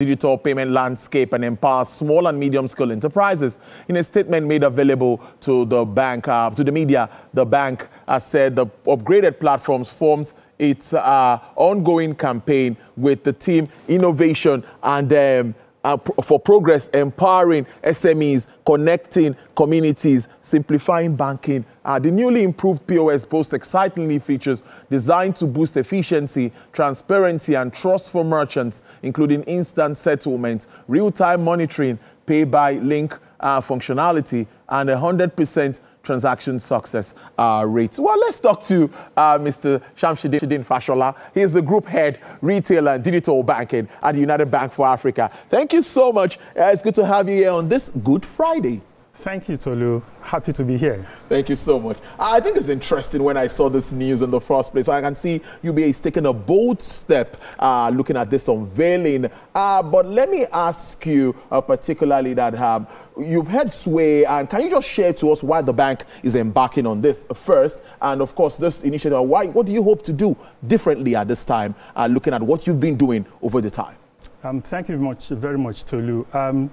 digital payment landscape and empower small and medium-scale enterprises. In a statement made available to the bank, to the media, the bank has said the upgraded platforms forms its ongoing campaign with the team innovation and for progress, empowering SMEs, connecting communities, simplifying banking. The newly improved POS boasts exciting new features designed to boost efficiency, transparency, and trust for merchants, including instant settlement, real-time monitoring, pay-by-link functionality, and 100% transaction success rate. Well, let's talk to Mr. Shamsuddin Fashola. He is the Group Head, Retail and Digital Banking at the United Bank for Africa. Thank you so much. It's good to have you here on this Good Friday. Thank you, Tolu. Happy to be here. Thank you so much. I think it's interesting when I saw this news in the first place. I can see UBA is taking a bold step looking at this unveiling. But let me ask you particularly that you've heard sway, and can you just share to us why the bank is embarking on this first? And of course, this initiative, what do you hope to do differently at this time, looking at what you've been doing over the time? Thank you very much, Tolu.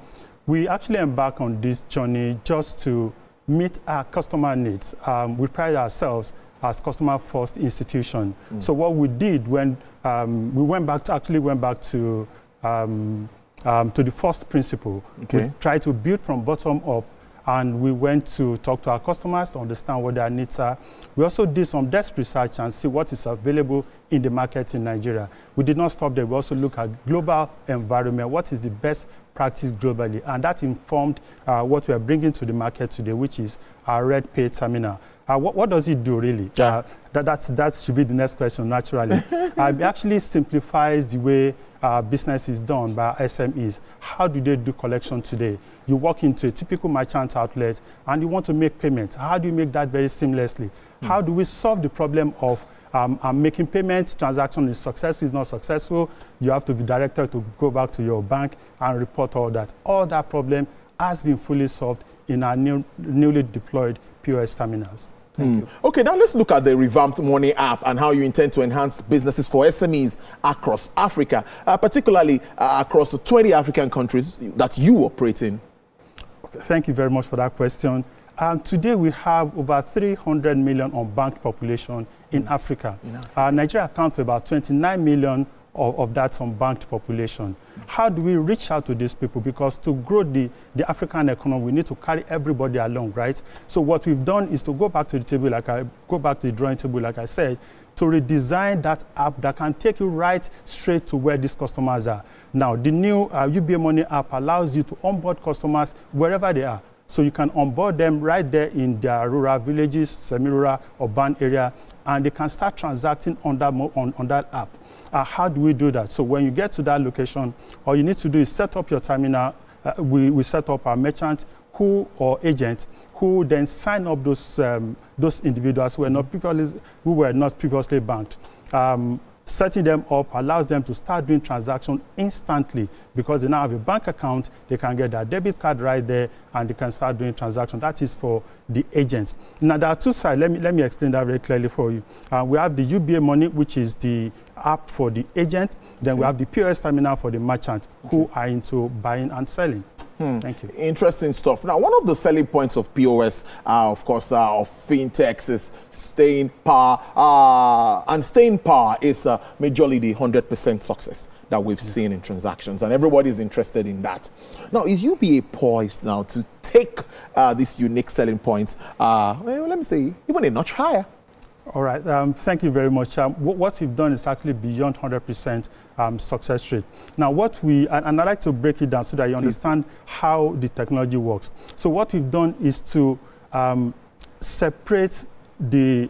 We actually embark on this journey just to meet our customer needs. We pride ourselves as customer-first institution. So what we did when we went back to the first principle, we tried to build from bottom up, and we went to talk to our customers to understand what their needs are. We also did some desk research and see what is available in the market in Nigeria. We did not stop there. We also look at global environment, what is the best practice globally, and that informed what we are bringing to the market today, which is our Red Pay terminal. What does it do, really? That should be the next question, naturally. It actually simplifies the way business is done by SMEs. How do they do collection today? You walk into a typical merchant outlet and you want to make payments. How do you make that very seamlessly? How do we solve the problem of making payments, transaction is successful, is not successful? You have to be directed to go back to your bank and report all that. All that problem has been fully solved in our newly deployed POS terminals. Thank you. Okay, now let's look at the Revamped Money App and how you intend to enhance businesses for SMEs across Africa, particularly across the 20 African countries that you operate in. Okay, thank you very much for that question. Today we have over 300 million unbanked population in Africa. Nigeria accounts for about 29 million of that unbanked population. How do we reach out to these people? Because to grow the African economy, we need to carry everybody along, right? So what we've done is to go back to the table, go back to the drawing table, like I said, to redesign that app that can take you right straight to where these customers are. Now, the new UBA Money App allows you to onboard customers wherever they are. So you can onboard them right there in their rural villages, semi-rural, urban area, and they can start transacting on that app. How do we do that? So when you get to that location, all you need to do is set up your terminal. We set up our merchant or agent who then sign up those individuals who were not previously banked. Setting them up allows them to start doing transactions instantly because they now have a bank account, they can get their debit card right there, and they can start doing transactions. That is for the agents. Now, there are two sides. Let me explain that very clearly for you. We have the UBA Money, which is the app for the agent. Then we have the POS terminal for the merchant who are into buying and selling. Thank you. Interesting stuff. Now, one of the selling points of POS, of course, of fintechs is staying power. And staying power is majorly the 100% success that we've seen in transactions. And everybody is interested in that. Now, is UBA poised now to take these unique selling points, well, let me say, even a notch higher? All right. Thank you very much. What we've done is actually beyond 100% success rate. Now, and I'd like to break it down so that you understand how the technology works. So what we've done is to separate the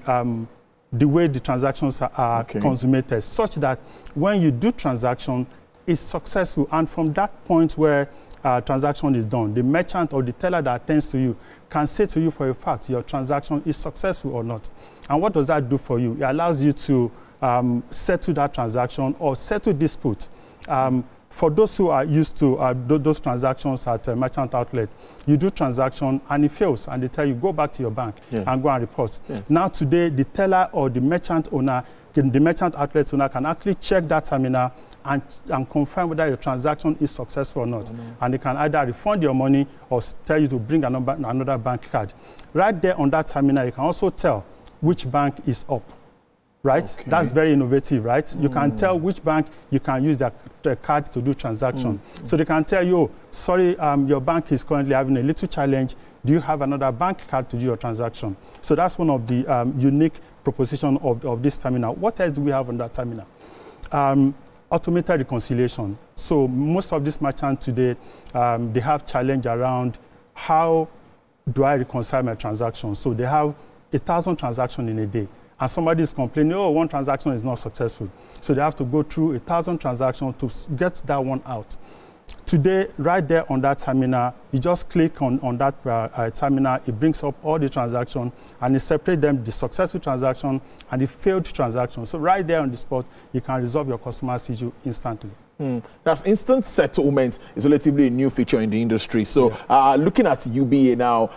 way the transactions are consummated, such that when you do transaction, it's successful. And from that point where transaction is done, the merchant or the teller that attends to you can say to you for a fact your transaction is successful or not. And what does that do for you? It allows you to settle that transaction or settle dispute. For those who are used to those transactions at a merchant outlet, you do transaction and it fails, and they tell you, go back to your bank and go and report. Now today, the teller or the merchant owner the merchant outlet owner can actually check that terminal and confirm whether your transaction is successful or not. And they can either refund your money or tell you to bring another bank card. Right there on that terminal, you can also tell which bank is up. Right? Okay. That's very innovative, right? You can tell which bank you can use the card to do transaction. So they can tell you, oh, sorry, your bank is currently having a little challenge. Do you have another bank card to do your transaction? So that's one of the unique proposition of this terminal. What else do we have on that terminal? Automated reconciliation. So most of these merchants today, they have challenge around how do I reconcile my transaction? So they have 1,000 transactions in a day. And somebody is complaining, oh, one transaction is not successful. So they have to go through 1,000 transactions to get that one out. Today, right there on that terminal, you just click on that terminal, it brings up all the transactions, and it separates them, the successful transaction and the failed transaction. So right there on the spot, you can resolve your customer's issue instantly. That's instant settlement is relatively a new feature in the industry. So looking at UBA now,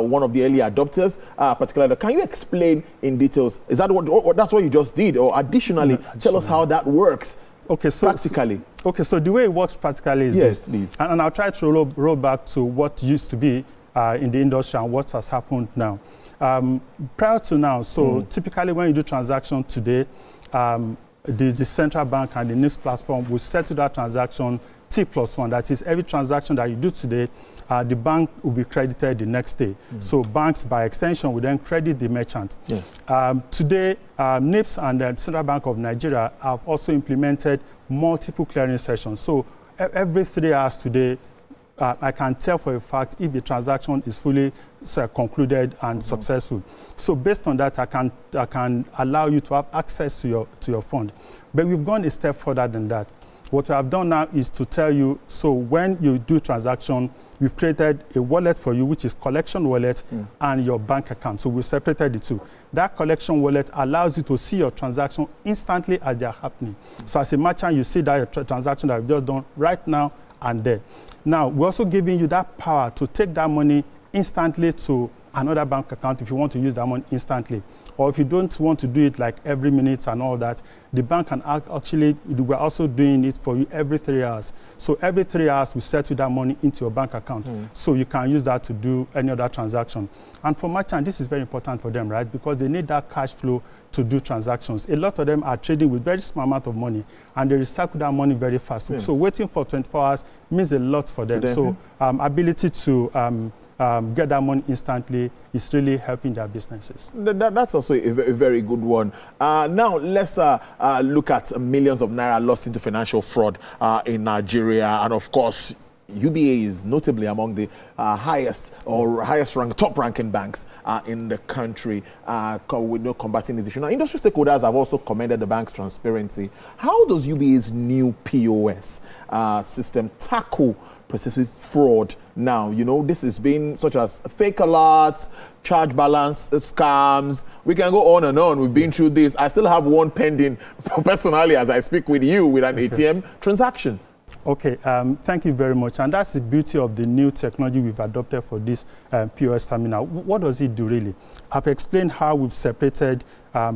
one of the early adopters, particularly, can you explain in details, is that that's what you just did? Or additionally, tell us how that works practically. So the way it works practically is this. Please. And I'll try to roll back to what used to be in the industry and what has happened now. Prior to now, typically when you do transaction today, the central bank and the NIPS platform will settle that transaction T+1. That is, every transaction that you do today, the bank will be credited the next day. So banks, by extension, will then credit the merchant. Yes. Today, NIPS and the Central Bank of Nigeria have also implemented multiple clearing sessions. So every 3 hours today, I can tell for a fact if the transaction is fully concluded and successful. So based on that, I can allow you to have access to your fund. But we've gone a step further than that. What we have done now is to tell you, so when you do transaction, we've created a wallet for you, which is collection wallet and your bank account. So we separated the two. That collection wallet allows you to see your transaction instantly as they are happening. So as a merchant, you see that your transaction that you've just done right now and there. Now, we're also giving you that power to take that money instantly to another bank account if you want to use that money instantly. Or if you don't want to do it like every minute and all that, the bank can actually, we're also doing it for you every 3 hours. So every 3 hours, we settle that money into your bank account. So you can use that to do any other transaction. And for merchants, this is very important for them, right? Because they need that cash flow to do transactions. A lot of them are trading with very small amount of money, and they recycle that money very fast. Yes. So waiting for 24 hours means a lot for them. So ability to get that money instantly is really helping their businesses. That's also a very good one. Now, let's look at millions of naira lost into financial fraud in Nigeria. And of course, UBA is notably among the top-ranking banks in the country with combating this issue. Now, industry stakeholders have also commended the bank's transparency. How does UBA's new POS system tackle persistent fraud now? You know, this has been such as fake alerts, charge balance scams. We can go on and on. We've been through this. I still have one pending personally as I speak with you with an ATM transaction. Okay, thank you very much. And that's the beauty of the new technology we've adopted for this POS terminal. What does it do really? I've explained how we've separated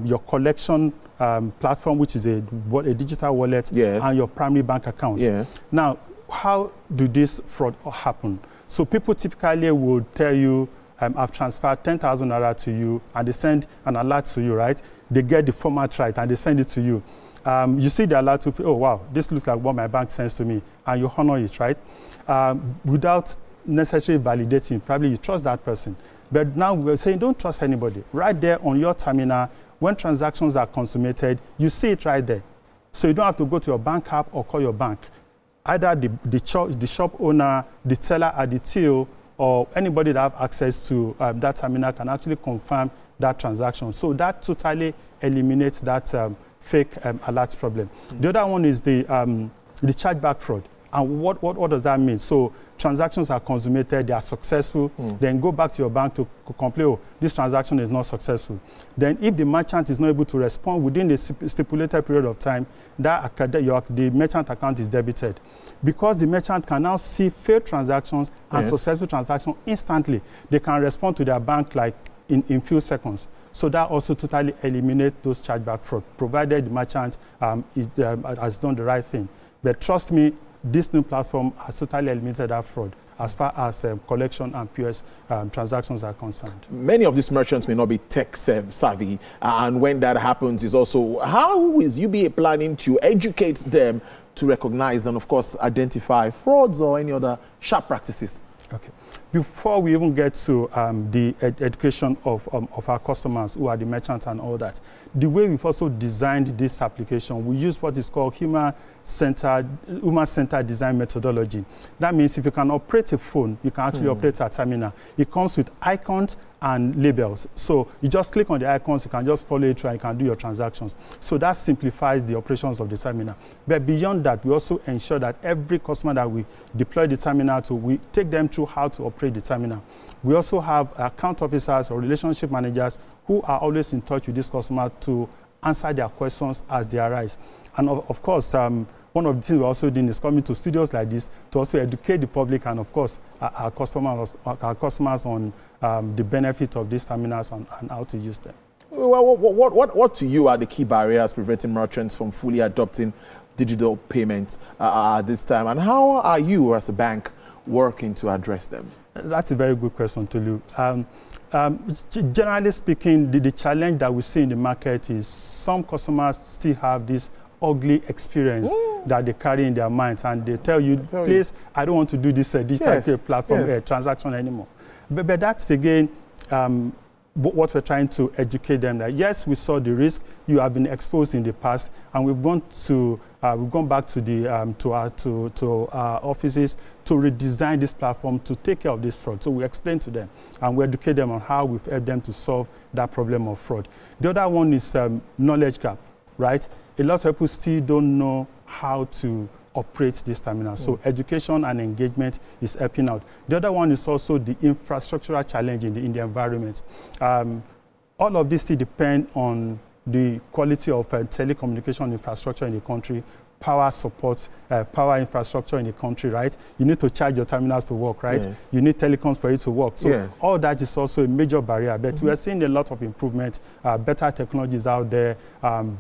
your collection platform, which is a digital wallet, and your primary bank account. Yes. Now, how do this fraud happen? So people typically will tell you, I've transferred 10,000 naira to you, and they send an alert to you, right? They get the format right, and they send it to you. You see the alert, oh, wow, this looks like what my bank sends to me, and you honor it, right? Without necessarily validating, probably you trust that person. But now we're saying don't trust anybody. Right there on your terminal, when transactions are consummated, you see it right there. So you don't have to go to your bank app or call your bank. Either the shop owner, the teller at the till, or anybody that have access to that terminal can actually confirm that transaction. So that totally eliminates that fake alert problem. The other one is the chargeback fraud. And what does that mean? So transactions are consummated, they are successful, then go back to your bank to complain, oh, this transaction is not successful. Then if the merchant is not able to respond within the stipulated period of time, the merchant account is debited. Because the merchant can now see failed transactions and successful transactions instantly, they can respond to their bank like in few seconds. So that also totally eliminates those chargeback fraud, provided the merchant has done the right thing. But trust me, this new platform has totally eliminated that fraud as far as collection and POS transactions are concerned. Many of these merchants may not be tech savvy, and when that happens is also, how is UBA planning to educate them to recognize and, of course, identify frauds or any other sharp practices? Okay. Before we even get to the education of our customers, who are the merchants and all that, the way we've also designed this application, we use what is called human-centered design methodology. That means if you can operate a phone, you can actually operate a terminal. It comes with icons and labels. So you just click on the icons, you can just follow it and you can do your transactions. So that simplifies the operations of the terminal. But beyond that, we also ensure that every customer that we deploy the terminal to, we take them through how to operate the terminal. We also have account officers or relationship managers who are always in touch with this customer to answer their questions as they arise. And of course, one of the things we're also doing is coming to studios like this to also educate the public and, of course, our customers on the benefit of these terminals and how to use them. Well, what to you are the key barriers preventing merchants from fully adopting digital payments at this time? And how are you, as a bank, working to address them? That's a very good question, Tolu. Generally speaking, the challenge that we see in the market is some customers still have this ugly experience that they carry in their minds, and they tell you, please, I don't want to do this digital platform transaction anymore. But that's, again, what we're trying to educate them that, yes, we saw the risk, you have been exposed in the past, and we've gone back to the to our offices to redesign this platform to take care of this fraud. So we explain to them and we educate them on how we've helped them to solve that problem of fraud. The other one is knowledge gap, right? A lot of people still don't know how to operate this terminal. So education and engagement is helping out. The other one is also the infrastructural challenge in the environment. All of this still depend on the quality of telecommunication infrastructure in the country, power support, power infrastructure in the country, right? You need to charge your terminals to work, right? Yes. You need telecoms for it to work. So all that is also a major barrier. But we are seeing a lot of improvement, better technologies out there,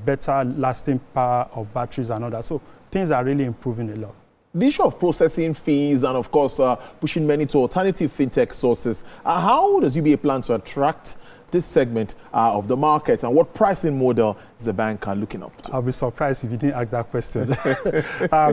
better lasting power of batteries and all that. So things are really improving a lot. The issue of processing fees and, of course, pushing many to alternative fintech sources. How does UBA plan to attract this segment of the market, and what pricing model is the bank looking up to? I'll be surprised if you didn't ask that question.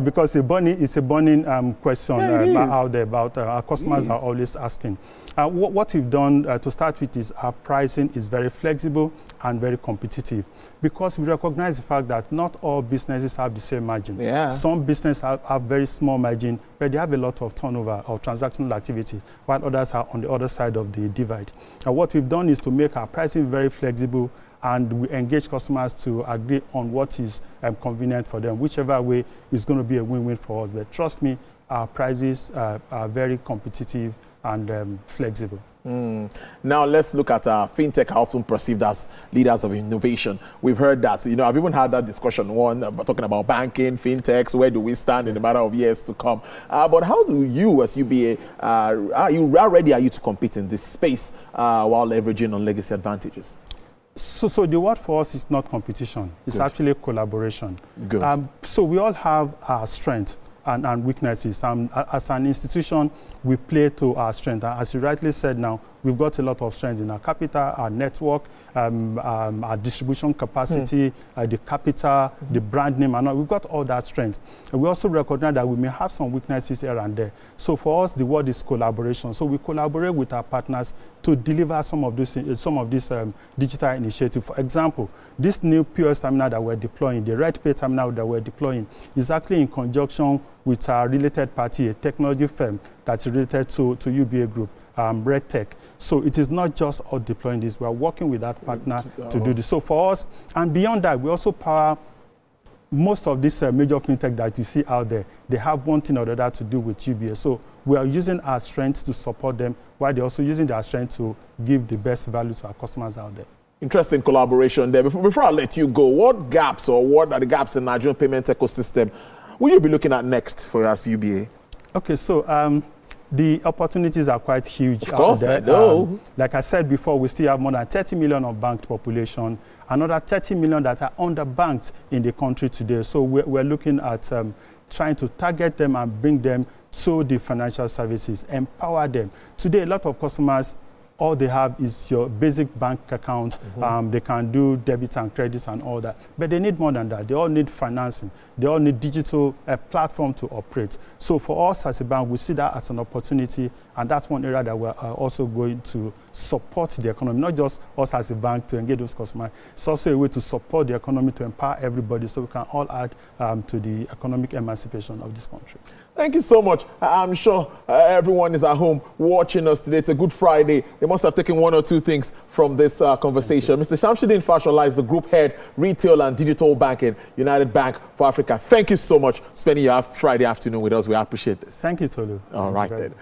Because it's a burning question out there about our customers are always asking. What we've done to start with is our pricing is very flexible and very competitive, because we recognize the fact that not all businesses have the same margin. Some businesses have very small margin, but they have a lot of turnover of transactional activity, while others are on the other side of the divide. What we've done is to make our pricing very flexible, and we engage customers to agree on what is convenient for them. Whichever way is going to be a win-win for us. But trust me, our prices are very competitive and flexible. Now let's look at fintech, are often perceived as leaders of innovation. We've heard that. You know, I've even had that discussion talking about banking, fintechs, where do we stand in a matter of years to come. But how do you, as UBA, how ready are you to compete in this space while leveraging on legacy advantages? So the word for us is not competition. It's actually collaboration. Good. So we all have our strengths and weaknesses. As an institution, we play to our strength. As you rightly said now, we've got a lot of strength in our capital, our network, our distribution capacity, the capital, the brand name, and all. We've got all that strength. And we also recognize that we may have some weaknesses here and there. So for us, the word is collaboration. So we collaborate with our partners to deliver some of this digital initiative. For example, this new POS terminal that we're deploying, the RedPay terminal that we're deploying, is actually in conjunction with our related party, a technology firm that's related to UBA Group, RedTech. So it is not just us deploying this. We are working with that partner to do this. So for us, and beyond that, we also power most of these major fintech that you see out there. They have one thing or the other to do with UBA. So we are using our strength to support them, while they're also using their strength to give the best value to our customers out there. Interesting collaboration there. Before I let you go, what gaps or what are the gaps in the Nigerian payment ecosystem will you be looking at next for us, UBA? Okay, so The opportunities are quite huge. Of course, I know. Like I said before, we still have more than 30 million unbanked population, another 30 million that are underbanked in the country today. So we're looking at trying to target them and bring them to the financial services, empower them. Today, a lot of customers, all they have is your basic bank account. They can do debit and credit and all that. But they need more than that. They all need financing. They all need digital platform to operate. So for us as a bank, we see that as an opportunity, and that's one area that we're also going to support the economy, not just us as a bank to engage those customers. It's also a way to support the economy, to empower everybody so we can all add to the economic emancipation of this country. Thank you so much. I'm sure everyone is at home watching us today. It's a good Friday. They must have taken one or two things from this conversation. Mr. Shamsuddin Fashola is the Group Head, Retail and Digital Banking, United Bank for Africa. Thank you so much for spending your Friday afternoon with us. We appreciate this. Thank you, Tolu. All right, then.